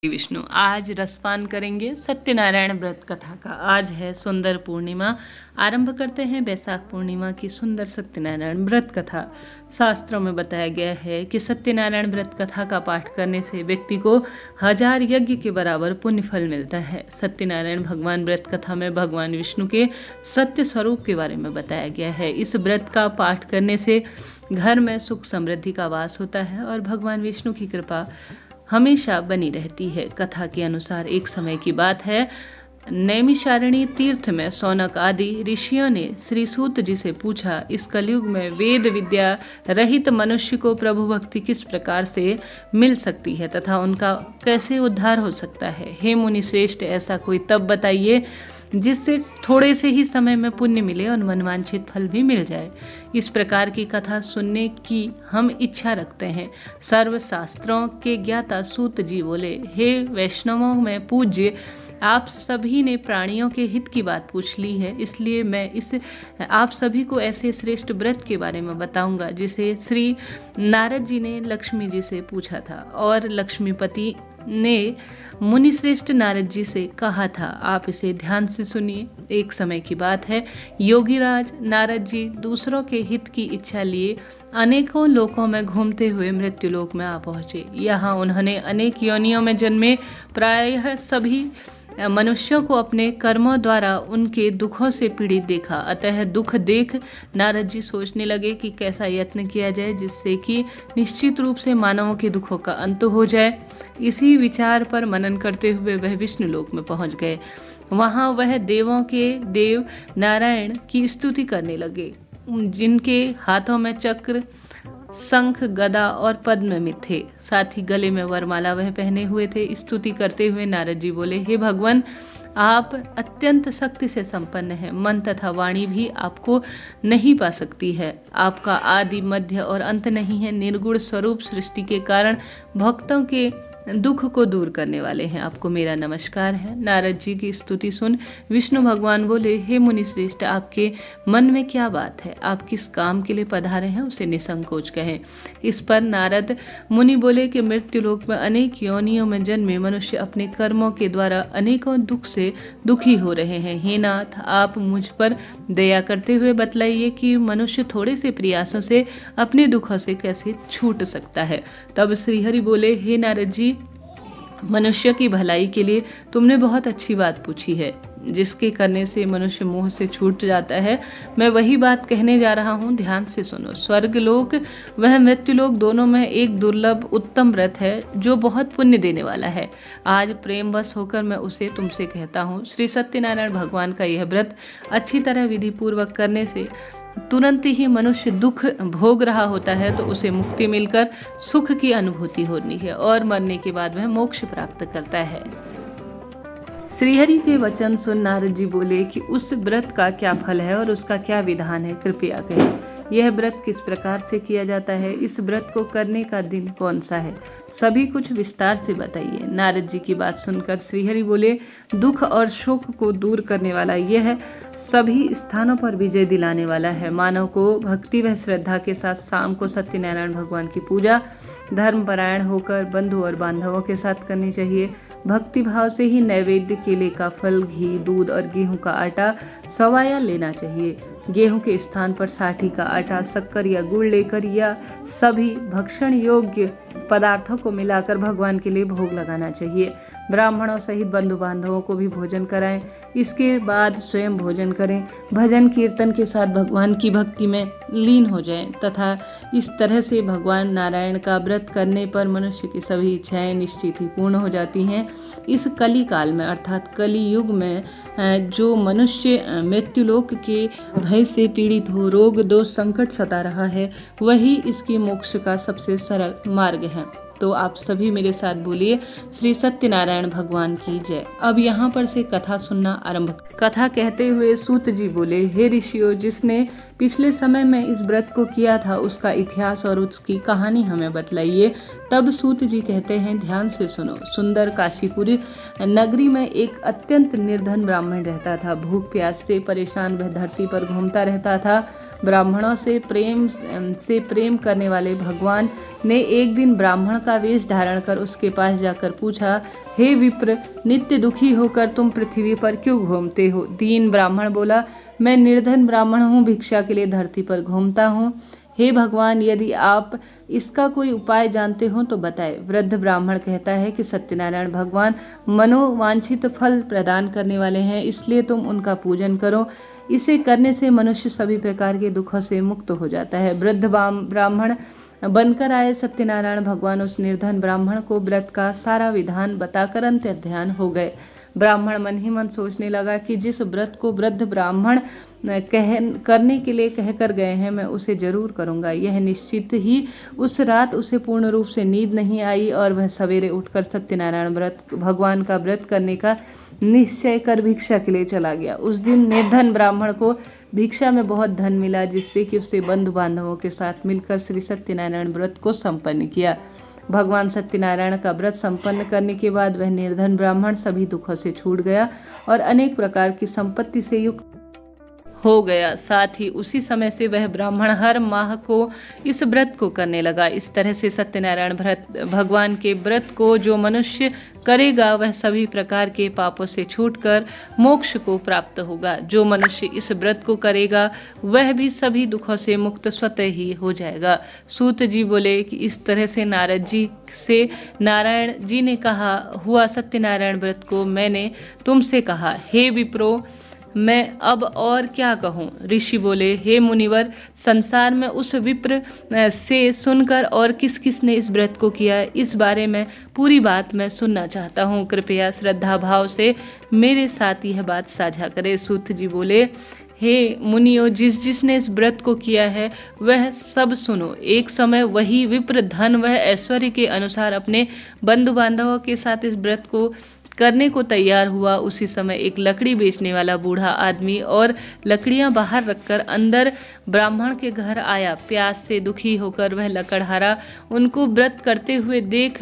विष्णु आज रसपान करेंगे सत्यनारायण व्रत कथा का। आज है सुंदर पूर्णिमा। आरंभ करते हैं बैसाख पूर्णिमा की सुंदर सत्यनारायण व्रत कथा। शास्त्रों में बताया गया है कि सत्यनारायण व्रत कथा का पाठ करने से व्यक्ति को 1000 यज्ञ के बराबर पुण्य फल मिलता है। सत्यनारायण भगवान व्रत कथा में भगवान विष्णु के सत्य स्वरूप के बारे में बताया गया है। इस व्रत का पाठ करने से घर में सुख समृद्धि का वास होता है और भगवान विष्णु की कृपा हमेशा बनी रहती है। कथा के अनुसार एक समय की बात है, नैमिषारण्य तीर्थ में शौनक आदि ऋषियों ने श्री सूत जी से पूछा, इस कलयुग में वेद विद्या रहित मनुष्य को प्रभु भक्ति किस प्रकार से मिल सकती है तथा उनका कैसे उद्धार हो सकता है। हे मुनि श्रेष्ठ, ऐसा कोई तब बताइए जिससे थोड़े से ही समय में पुण्य मिले और मनवांछित फल भी मिल जाए। इस प्रकार की कथा सुनने की हम इच्छा रखते हैं। सर्व शास्त्रों के ज्ञाता सूत जी बोले, हे वैष्णवों में पूज्य, आप सभी ने प्राणियों के हित की बात पूछ ली है, इसलिए मैं आप सभी को ऐसे श्रेष्ठ व्रत के बारे में बताऊंगा जिसे श्री नारद जी ने लक्ष्मी जी से पूछा था और लक्ष्मीपति ने मुनि श्रेष्ठ नारद जी से कहा था, आप इसे ध्यान से सुनिए। एक समय की बात है, योगीराज नारद जी दूसरों के हित की इच्छा लिए अनेकों लोकों में घूमते हुए मृत्युलोक में आ पहुँचे। यहाँ उन्होंने अनेक योनियों में जन्मे प्रायः सभी मनुष्यों को अपने कर्मों द्वारा उनके दुखों से पीड़ित देखा। अतः दुख देख नारद जी सोचने लगे कि कैसा यत्न किया जाए जिससे कि निश्चित रूप से मानवों के दुखों का अंत हो जाए। इसी विचार पर मनन करते हुए वह विष्णु लोक में पहुंच गए। वहां वह देवों के देव नारायण की स्तुति करने लगे, जिनके हाथों में चक्र, शंख, गदा और पद्म में थे। साथ ही गले में वरमाला वह पहने हुए थे। स्तुति करते हुए नारद जी बोले, हे भगवान, आप अत्यंत शक्ति से संपन्न हैं। मन तथा वाणी भी आपको नहीं पा सकती है। आपका आदि मध्य और अंत नहीं है। निर्गुण स्वरूप सृष्टि के कारण भक्तों के दुख को दूर करने वाले हैं। आपको मेरा नमस्कार है। नारद जी की स्तुति सुन विष्णु भगवान बोले, हे मुनि श्रेष्ठ, आपके मन में क्या बात है? आप किस काम के लिए पधारे हैं उसे निसंकोच कहें। इस पर नारद मुनि बोले कि मृत्युलोक में अनेक योनियों में जन्मे मनुष्य अपने कर्मों के द्वारा अनेकों दुख से दुखी हो रहे हैं। हे नाथ, आप मुझ पर दया करते हुए बतलाइए कि मनुष्य थोड़े से प्रयासों से अपने दुखों से कैसे छूट सकता है। तब श्रीहरि बोले, हे नारद जी, मनुष्य की भलाई के लिए तुमने बहुत अच्छी बात पूछी है। जिसके करने से मनुष्य मोह से छूट जाता है, मैं वही बात कहने जा रहा हूँ, ध्यान से सुनो। स्वर्गलोक वह मृत्युलोक दोनों में एक दुर्लभ उत्तम व्रत है जो बहुत पुण्य देने वाला है। आज प्रेमवश होकर मैं उसे तुमसे कहता हूँ। श्री सत्यनारायण भगवान का यह व्रत अच्छी तरह विधि पूर्वक करने से तुरंत ही मनुष्य दुख भोग रहा होता है तो उसे मुक्ति मिलकर सुख की अनुभूति होनी है और मरने के बाद वह मोक्ष प्राप्त करता है। श्रीहरि के वचन सुन नारद जी बोले कि उस व्रत का क्या फल है और उसका क्या विधान है, कृपया कहें। यह व्रत किस प्रकार से किया जाता है? इस व्रत को करने का दिन कौन सा है? सभी कुछ विस्तार से बताइए। नारद जी की बात सुनकर श्रीहरि बोले, दुख और शोक को दूर करने वाला यह सभी स्थानों पर विजय दिलाने वाला है। मानव को भक्ति व श्रद्धा के साथ शाम को सत्यनारायण भगवान की पूजा धर्मपरायण होकर बंधु और बांधवों के साथ करनी चाहिए। भक्ति भाव से ही नैवेद्य, केले का फल, घी, दूध और गेहूं का आटा सवाया लेना चाहिए। गेहूं के स्थान पर साठी का आटा, शक्कर या गुड़ लेकर या सभी भक्षण योग्य पदार्थों को मिलाकर भगवान के लिए भोग लगाना चाहिए। ब्राह्मणों सहित बंधु बांधवों को भी भोजन कराएं। इसके बाद स्वयं भोजन करें। भजन कीर्तन के साथ भगवान की भक्ति में लीन हो जाएं तथा इस तरह से भगवान नारायण का व्रत करने पर मनुष्य की सभी इच्छाएं निश्चित ही पूर्ण हो जाती हैं। इस कली काल में अर्थात कली युग में जो मनुष्य मृत्युलोक के भय से पीड़ित हो, रोग दोष संकट सता रहा है, वही इसके मोक्ष का सबसे सरल मार्ग है। तो आप सभी मेरे साथ बोलिए, श्री सत्यनारायण भगवान की जय। अब यहाँ पर से कथा सुनना आरंभ। कथा कहते हुए सूत जी बोले, हे ऋषियों, जिसने पिछले समय में इस व्रत को किया था उसका इतिहास और उसकी कहानी हमें बतलाइए। तब सूत जी कहते हैं, ध्यान से सुनो। सुंदर काशीपुरी नगरी में एक अत्यंत निर्धन ब्राह्मण रहता था। भूख प्यास से परेशान वह धरती पर घूमता रहता था। ब्राह्मणों से प्रेम करने वाले भगवान ने एक दिन ब्राह्मण का वेश धारण कर उसके पास जाकर पूछा, हे विप्र, नित्य दुखी होकर तुम पृथ्वी पर क्यों घूमते हो? दीन ब्राह्मण बोला, मैं निर्धन ब्राह्मण हूँ, भिक्षा के लिए धरती पर घूमता हूँ। हे भगवान, यदि आप इसका कोई उपाय जानते हो तो बताएं। वृद्ध ब्राह्मण कहता है कि सत्यनारायण भगवान मनोवांछित फल प्रदान करने वाले हैं, इसलिए तुम उनका पूजन करो। इसे करने से मनुष्य सभी प्रकार के दुखों से मुक्त हो जाता है। वृद्ध ब्राह्मण बनकर आए सत्यनारायण भगवान उस निर्धन ब्राह्मण को व्रत का सारा विधान बताकर अंतर्ध्यान हो गए। ब्राह्मण मन ही मन सोचने लगा कि जिस व्रत को वृद्ध ब्राह्मण करने के लिए कहकर गए हैं, मैं उसे जरूर करूंगा। यह निश्चित ही उस रात उसे पूर्ण रूप से नींद नहीं आई और वह सवेरे उठकर सत्यनारायण भगवान का व्रत करने का निश्चय कर भिक्षा के लिए चला गया। उस दिन निर्धन ब्राह्मण को भिक्षा में बहुत धन मिला, जिससे कि उससे बंधु बांधवों के साथ मिलकर श्री सत्यनारायण व्रत को संपन्न किया। भगवान सत्यनारायण का व्रत संपन्न करने के बाद वह निर्धन ब्राह्मण सभी दुखों से छूट गया और अनेक प्रकार की संपत्ति से युक्त हो गया। साथ ही उसी समय से वह ब्राह्मण हर माह को इस व्रत को करने लगा। इस तरह से सत्यनारायण भगवान के व्रत को जो मनुष्य करेगा वह सभी प्रकार के पापों से छूटकर मोक्ष को प्राप्त होगा। जो मनुष्य इस व्रत को करेगा वह भी सभी दुखों से मुक्त स्वतः ही हो जाएगा। सूत जी बोले कि इस तरह से नारद जी से नारायण जी ने कहा, हुआ सत्यनारायण व्रत को मैंने तुमसे कहा, हे विप्रो, मैं अब और क्या कहूँ? ऋषि बोले, हे मुनिवर, संसार में उस विप्र से सुनकर और किस किस ने इस व्रत को किया, इस बारे में पूरी बात मैं सुनना चाहता हूँ। कृपया श्रद्धा भाव से मेरे साथ यह बात साझा करें। सूत जी बोले, हे मुनियो, जिसने इस व्रत को किया है वह सब सुनो। एक समय वही विप्र धन वह ऐश्वर्य के अनुसार अपने बंधु बांधवों के साथ इस व्रत को करने को तैयार हुआ। उसी समय एक लकड़ी बेचने वाला बूढ़ा आदमी और लकड़ियां बाहर रखकर अंदर ब्राह्मण के घर आया। प्यास से दुखी होकर वह लकड़हारा उनको व्रत करते हुए देख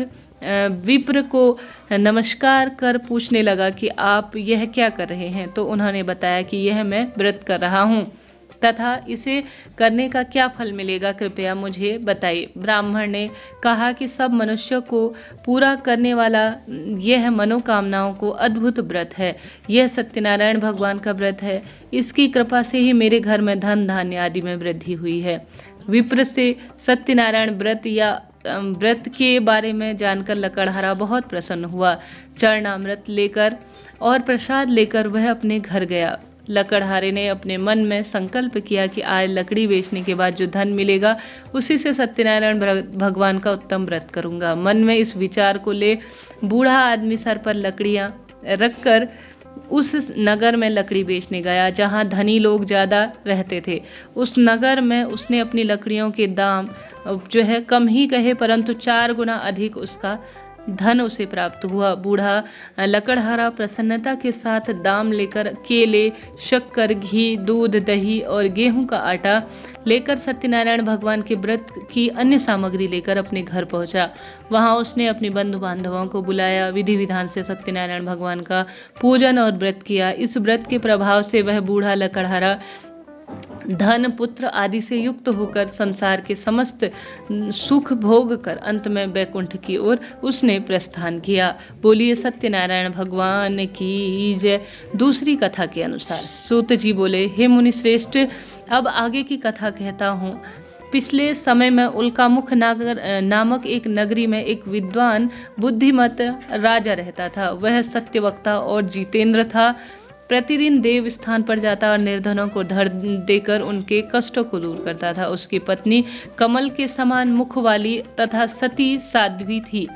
विप्र को नमस्कार कर पूछने लगा कि आप यह क्या कर रहे हैं? तो उन्होंने बताया कि यह मैं व्रत कर रहा हूँ तथा इसे करने का क्या फल मिलेगा, कृपया मुझे बताइए। ब्राह्मण ने कहा कि सब मनुष्यों को पूरा करने वाला यह मनोकामनाओं को अद्भुत व्रत है। यह सत्यनारायण भगवान का व्रत है। इसकी कृपा से ही मेरे घर में धन धान्य आदि में वृद्धि हुई है। विप्र से सत्यनारायण व्रत के बारे में जानकर लकड़हारा बहुत प्रसन्न हुआ। चरणामृत लेकर और प्रसाद लेकर वह अपने घर गया। लकड़हारे ने अपने मन में संकल्प किया कि आज लकड़ी बेचने के बाद जो धन मिलेगा उसी से सत्यनारायण भगवान का उत्तम व्रत करूंगा। मन में इस विचार को ले बूढ़ा आदमी सर पर लकड़ियां रखकर उस नगर में लकड़ी बेचने गया जहां धनी लोग ज़्यादा रहते थे। उस नगर में उसने अपनी लकड़ियों के दाम जो है कम ही कहे, परंतु 4 गुना अधिक उसका धन उसे प्राप्त हुआ। बूढ़ा लकड़हारा प्रसन्नता के साथ दाम लेकर केले, शक्कर, घी, दूध, दही और गेहूं का आटा लेकर सत्यनारायण भगवान के व्रत की अन्य सामग्री लेकर अपने घर पहुंचा। वहां उसने अपने बंधु बांधवों को बुलाया। विधि विधान से सत्यनारायण भगवान का पूजन और व्रत किया। इस व्रत के प्रभाव से वह बूढ़ा लकड़हारा धन, पुत्र आदि से युक्त होकर संसार के समस्त सुख भोग कर अंत में वैकुंठ की ओर उसने प्रस्थान किया। बोलिए सत्यनारायण भगवान की जय। दूसरी कथा के अनुसार सूत जी बोले, हे मुनि श्रेष्ठ, अब आगे की कथा कहता हूँ। पिछले समय में उल्कामुख नामक एक नगरी में एक विद्वान बुद्धिमत राजा रहता था। वह सत्यवक्ता और जितेंद्र था। प्रतिदिन देव स्थान पर जाता और निर्धनों को धन देकर उनके कष्टों को दूर करता था। उसकी पत्नी कमल के समान मुख वाली तथा सती साध्वी थी।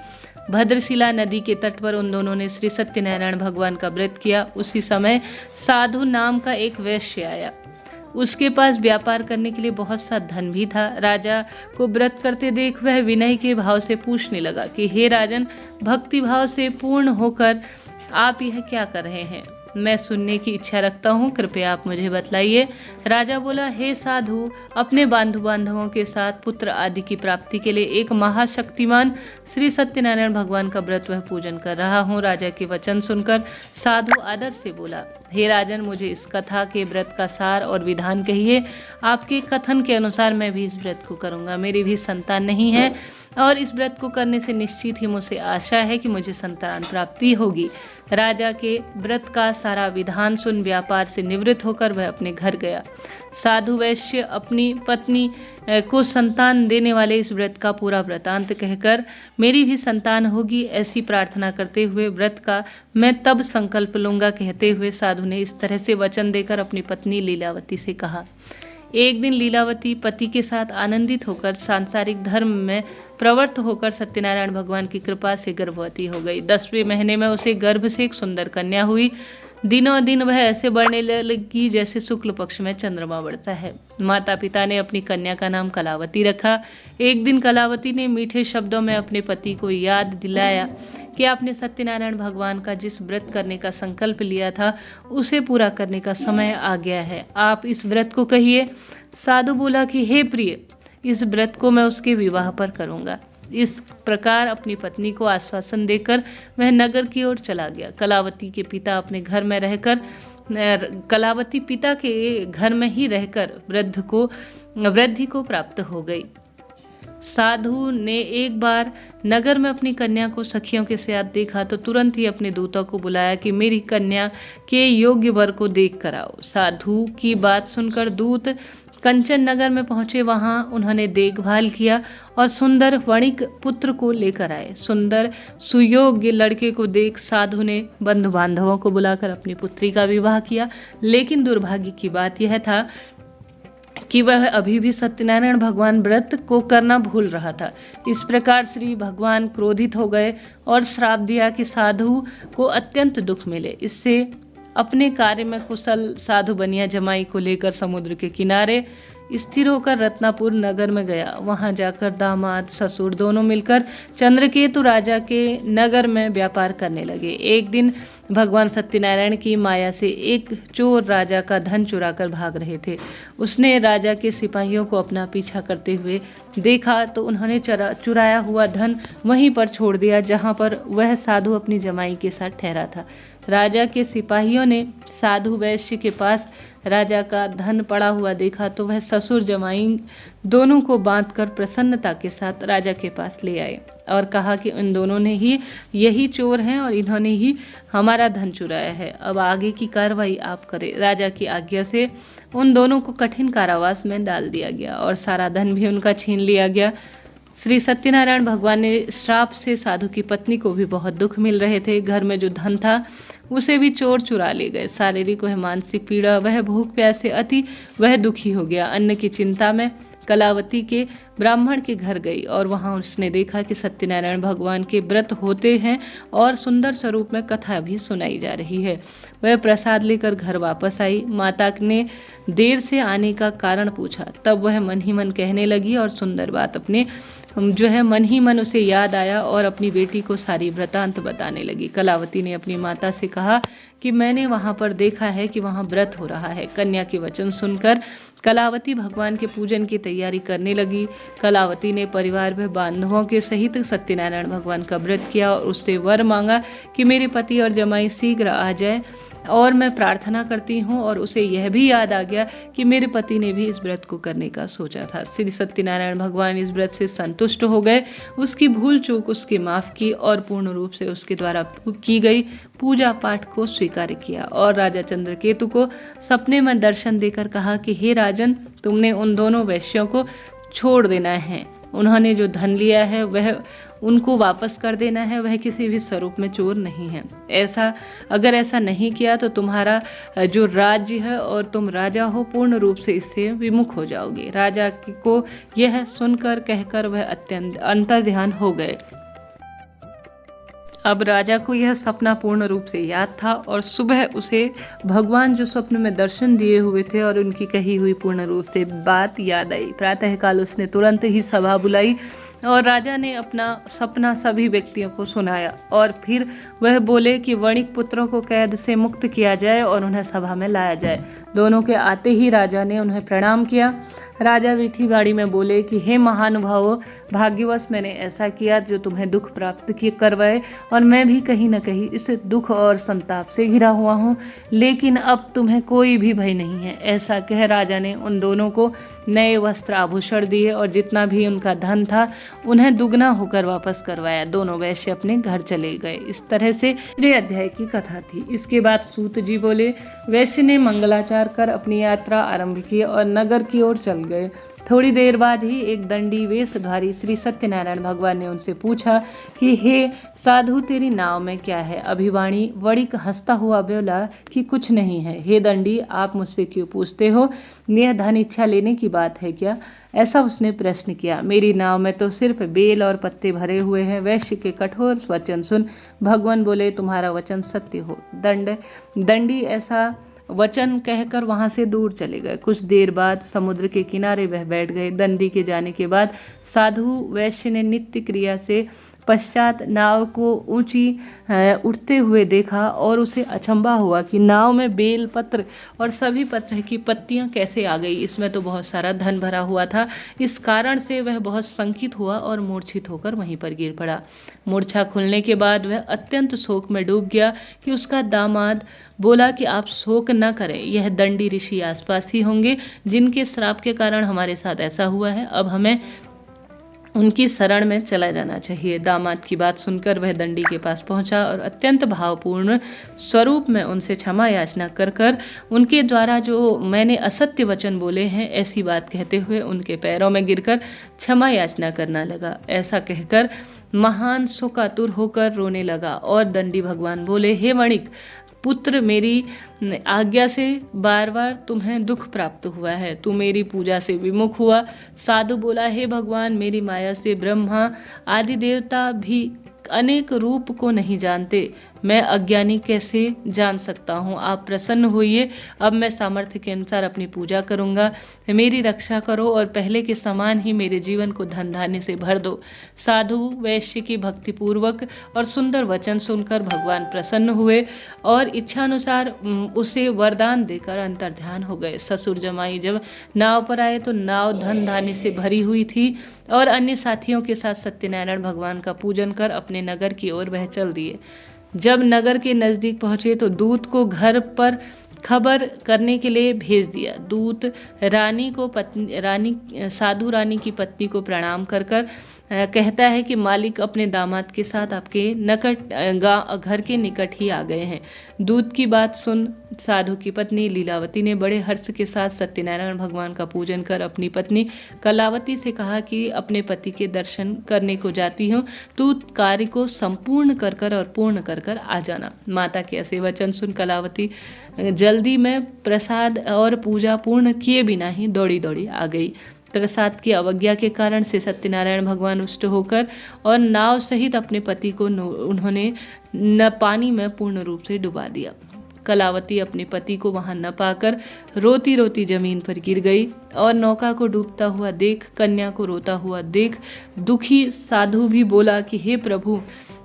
भद्रशिला नदी के तट पर उन दोनों ने श्री सत्यनारायण भगवान का व्रत किया। उसी समय साधु नाम का एक वैश्य आया। उसके पास व्यापार करने के लिए बहुत सा धन भी था। राजा को व्रत करते देख वह विनय के भाव से पूछने लगा कि हे राजन, भक्ति भाव से पूर्ण होकर आप यह क्या कर रहे हैं? मैं सुनने की इच्छा रखता हूँ, कृपया आप मुझे बतलाइए। राजा बोला, हे साधु, अपने बांधु बांधवों के साथ पुत्र आदि की प्राप्ति के लिए एक महाशक्तिमान श्री सत्यनारायण भगवान का व्रत वह पूजन कर रहा हूँ। राजा के वचन सुनकर साधु आदर से बोला, हे राजन, मुझे इस कथा के व्रत का सार और विधान कहिए। आपके कथन के अनुसार मैं भी इस व्रत को करूँगा। मेरी भी संतान नहीं है और इस व्रत को करने से निश्चित ही मुझे आशा है कि मुझे संतान प्राप्ति होगी। राजा के व्रत का सारा विधान सुन व्यापार से निवृत्त होकर वह अपने घर गया। साधु वैश्य अपनी पत्नी को संतान देने वाले इस व्रत का पूरा वृतांत कहकर मेरी भी संतान होगी ऐसी प्रार्थना करते हुए व्रत का मैं तब संकल्प लूँगा कहते हुए साधु ने इस तरह से वचन देकर अपनी पत्नी लीलावती से कहा। एक दिन लीलावती पति के साथ आनंदित होकर सांसारिक धर्म में प्रवृत्त होकर सत्यनारायण भगवान की कृपा से गर्भवती हो गई। 10वें महीने में उसे गर्भ से एक सुंदर कन्या हुई। दिनों दिन वह ऐसे बढ़ने लगी जैसे शुक्ल पक्ष में चंद्रमा बढ़ता है। माता पिता ने अपनी कन्या का नाम कलावती रखा। एक दिन कलावती ने मीठे शब्दों में अपने पति को याद दिलाया कि आपने सत्यनारायण भगवान का जिस व्रत करने का संकल्प लिया था उसे पूरा करने का समय आ गया है। आप इस व्रत को कहिए। साधु बोला कि हे प्रिय, इस व्रत को मैं उसके विवाह पर करूँगा। इस प्रकार अपनी पत्नी को आश्वासन देकर वह नगर की ओर चला गया। कलावती के पिता अपने घर में रहकर कलावती पिता के घर में ही रहकर वृद्धि को प्राप्त हो गई। साधु ने एक बार नगर में अपनी कन्या को सखियों के साथ देखा तो तुरंत ही अपने दूतों को बुलाया कि मेरी कन्या के योग्य वर को देख कर आओ। साधु की बात सुनकर दूत कंचन नगर में पहुंचे। वहां उन्होंने देखभाल किया और सुंदर वणिक पुत्र को लेकर आए। सुंदर सुयोग्य लड़के को देख साधु ने बंधु बांधवों को बुलाकर अपनी पुत्री का विवाह किया। लेकिन दुर्भाग्य की बात यह था कि वह अभी भी सत्यनारायण भगवान व्रत को करना भूल रहा था। इस प्रकार श्री भगवान क्रोधित हो गए और श्राप दिया कि साधु को अत्यंत दुख मिले। इससे अपने कार्य में कुशल साधु बनिया जमाई को लेकर समुद्र के किनारे स्थिर होकर रत्नापुर नगर में गया। वहां जाकर दामाद ससुर दोनों मिलकर चंद्रकेतु राजा के नगर में व्यापार करने लगे। एक दिन भगवान सत्यनारायण की माया से एक चोर राजा का धन चुराकर भाग रहे थे। उसने राजा के सिपाहियों को अपना पीछा करते हुए देखा तो उन्होंने चुराया हुआ धन वहीं पर छोड़ दिया जहां पर वह साधु अपनी जमाई के साथ ठहरा था। राजा के सिपाहियों ने साधु वैश्य के पास राजा का धन पड़ा हुआ देखा तो वह ससुर जमाई दोनों को बांधकर प्रसन्नता के साथ राजा के पास ले आए और कहा कि उन दोनों ने ही यही चोर हैं और इन्होंने ही हमारा धन चुराया है। अब आगे की कार्रवाई आप करें। राजा की आज्ञा से उन दोनों को कठिन कारावास में डाल दिया गया और सारा धन भी उनका छीन लिया गया। श्री सत्यनारायण भगवान ने श्राप से साधु की पत्नी को भी बहुत दुख मिल रहे थे। घर में जो धन था उसे भी चोर चुरा ले गए। शारीरिक वह मानसिक पीड़ा, वह भूख प्यास से अति वह दुखी हो गया। अन्न की चिंता में कलावती के ब्राह्मण के घर गई और वहां उसने देखा कि सत्यनारायण भगवान के व्रत होते हैं और सुंदर स्वरूप में कथा भी सुनाई जा रही है। वह प्रसाद लेकर घर वापस आई। माता ने देर से आने का कारण पूछा। तब वह मन ही मन कहने लगी और सुंदर बात अपने मन ही मन उसे याद आया और अपनी बेटी को सारी वृतांत बताने लगी। कलावती ने अपनी माता से कहा कि मैंने वहां पर देखा है कि वहां व्रत हो रहा है। कन्या के वचन सुनकर कलावती भगवान के पूजन की तैयारी करने लगी। कलावती ने परिवार में बांधवों के सहित सत्यनारायण भगवान का व्रत किया और उससे वर मांगा कि मेरे पति और जमाई शीघ्र आ जाए और मैं प्रार्थना करती हूँ। और उसे यह भी याद आ गया कि मेरे पति ने भी इस व्रत को करने का सोचा था। श्री सत्यनारायण भगवान इस व्रत से संतुष्ट हो गए। उसकी भूल चूक उसकी माफ की और पूर्ण रूप से उसके द्वारा की गई पूजा पाठ को स्वीकार किया। और राजा चंद्रकेतु को सपने में दर्शन देकर कहा कि हे राजन, तुमने उन दोनों वैश्यों को छोड़ देना है। उन्होंने जो धन लिया है वह उनको वापस कर देना है। वह किसी भी स्वरूप में चोर नहीं है। अगर ऐसा नहीं किया तो तुम्हारा जो राज्य है और तुम राजा हो पूर्ण रूप से इससे विमुख हो जाओगे। राजा को यह सुनकर कहकर वह अत्यंत अंतर्ध्यान हो गए। अब राजा को यह सपना पूर्ण रूप से याद था और सुबह उसे भगवान जो स्वप्न में दर्शन दिए हुए थे और उनकी कही हुई पूर्ण रूप से बात याद आई। प्रातःकाल उसने तुरंत ही सभा बुलाई और राजा ने अपना सपना सभी व्यक्तियों को सुनाया और फिर वह बोले कि वणिक पुत्रों को कैद से मुक्त किया जाए और उन्हें सभा में लाया जाए। दोनों के आते ही राजा ने उन्हें प्रणाम किया। राजा वीथीवाड़ी में बोले कि हे महानुभावों, भाग्यवश मैंने ऐसा किया जो तुम्हें दुख प्राप्त करवाए, और मैं भी कहीं न कहीं इस दुख और संताप से घिरा हुआ हूँ, लेकिन अब तुम्हें कोई भी भय नहीं है। ऐसा कह राजा ने उन दोनों को नए वस्त्र आभूषण दिए और जितना भी उनका धन था उन्हें दुगना होकर वापस करवाया। दोनों वैश्य अपने घर चले गए। इस तरह से 3 अध्याय की कथा थी। इसके बाद सूत जी बोले, वैश्य ने मंगलाचार कर अपनी यात्रा आरंभ की और नगर की ओर चल गए। थोड़ी देर बाद ही एक दंडी वेशधारी श्री सत्यनारायण भगवान ने उनसे पूछा कि हे साधु, तेरी नाव में क्या है? अभिवाणी वणिक हंसता हुआ बोला कि कुछ नहीं है। हे दंडी, आप मुझसे क्यों पूछते हो? यह धन इच्छा लेने की बात है क्या? ऐसा उसने प्रश्न किया। मेरी नाव में तो सिर्फ बेल और पत्ते भरे हुए हैं। वैश्य के कठोर वचन सुन भगवान बोले, तुम्हारा वचन सत्य हो। दंडी ऐसा वचन कहकर वहां से दूर चले गए। कुछ देर बाद समुद्र के किनारे वह बैठ गए। दंडी के जाने के बाद साधु वैश्य ने नित्य क्रिया से पश्चात नाव को ऊंची उठते हुए देखा और उसे अचंभा हुआ कि नाव में बेल पत्र और सभी पत्र की पत्तियां कैसे आ गई। इसमें तो बहुत सारा धन भरा हुआ था। इस कारण से वह बहुत शंकित हुआ और मूर्छित होकर वहीं पर गिर पड़ा। मूर्छा खुलने के बाद वह अत्यंत शोक में डूब गया कि उसका दामाद बोला कि आप शोक न करें, यह दंडी ऋषि आसपास ही होंगे जिनके श्राप के कारण हमारे साथ ऐसा हुआ है। अब हमें उनकी शरण में चला जाना चाहिए। दामाद की बात सुनकर वह दंडी के पास पहुंचा और अत्यंत भावपूर्ण स्वरूप में उनसे क्षमा याचना कर उनके द्वारा जो मैंने असत्य वचन बोले हैं ऐसी बात कहते हुए उनके पैरों में गिरकर क्षमा याचना करना लगा। ऐसा कहकर महान शोकातुर होकर रोने लगा और दंडी भगवान बोले, हे वणिक पुत्र, मेरी आज्ञा से बार बार तुम्हें दुख प्राप्त हुआ है। तू मेरी पूजा से विमुख हुआ। साधु बोला, हे भगवान, मेरी माया से ब्रह्मा आदि देवता भी अनेक रूप को नहीं जानते। मैं अज्ञानी कैसे जान सकता हूँ? आप प्रसन्न होइए। अब मैं सामर्थ्य के अनुसार अपनी पूजा करूँगा। मेरी रक्षा करो और पहले के समान ही मेरे जीवन को धन धान्य से भर दो। साधु वैश्य की भक्तिपूर्वक और सुंदर वचन सुनकर भगवान प्रसन्न हुए और इच्छानुसार उसे वरदान देकर अंतर्ध्यान हो गए। ससुर जमाई जब नाव पर आए तो नाव धन धान्य से भरी हुई थी और अन्य साथियों के साथ सत्यनारायण भगवान का पूजन कर अपने नगर की ओर वह चल दिए। जब नगर के नज़दीक पहुंचे तो दूत को घर पर खबर करने के लिए भेज दिया। दूत साधु रानी की पत्नी को प्रणाम कर कहता है कि मालिक अपने दामाद के साथ आपके घर के निकट ही आ गए हैं। दूत की बात सुन साधु की पत्नी लीलावती ने बड़े हर्ष के साथ सत्यनारायण भगवान का पूजन कर अपनी पत्नी कलावती से कहा कि अपने पति के दर्शन करने को जाती हूँ, तू कार्य को संपूर्ण कर और पूर्ण कर आ जाना। माता के ऐसे वचन सुन कलावती जल्दी में प्रसाद और पूजा पूर्ण किए बिना ही दौड़ी दौड़ी आ गई। प्रसाद की अवज्ञा के कारण से सत्यनारायण भगवान रुष्ट होकर और नाव सहित अपने पति को उन्होंने न पानी में पूर्ण रूप से डुबा दिया। कलावती अपने पति को वहां न पाकर रोती रोती जमीन पर गिर गई और नौका को डूबता हुआ देख, कन्या को रोता हुआ देख दुखी साधु भी बोला कि हे प्रभु,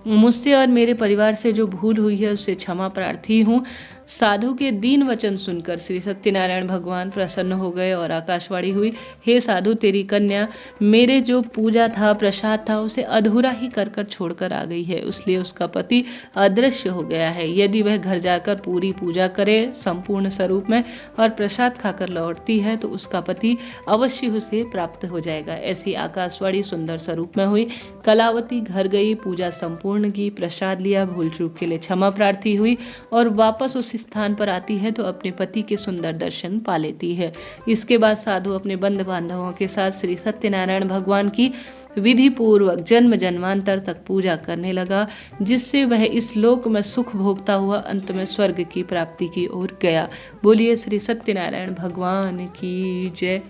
मुझसे और मेरे परिवार से जो भूल हुई है उससे क्षमा प्रार्थी हूँ। साधु के दीन वचन सुनकर श्री सत्यनारायण भगवान प्रसन्न हो गए और आकाशवाणी हुई, हे साधु, तेरी कन्या मेरे जो पूजा था, प्रसाद था, उसे अधूरा ही कर छोड़कर आ गई है, इसलिए उसका पति अदृश्य हो गया है। यदि वह घर जाकर पूरी पूजा करे संपूर्ण स्वरूप में और प्रसाद खाकर लौटती है तो उसका पति अवश्य उसे प्राप्त हो जाएगा। ऐसी आकाशवाणी सुंदर स्वरूप में हुई। कलावती घर गई, पूजा संपूर्ण की, प्रसाद लिया, भूल चूक के लिए क्षमा प्रार्थी हुई और वापस उस स्थान पर आती है तो अपने पति के सुंदर दर्शन पा लेती है। इसके बाद साधु अपने बंधु बांधवों के साथ श्री सत्यनारायण भगवान की विधि पूर्वक जन्म जन्मांतर तक पूजा करने लगा, जिससे वह इस लोक में सुख भोगता हुआ अंत में स्वर्ग की प्राप्ति की ओर गया। बोलिए श्री सत्यनारायण भगवान की जय।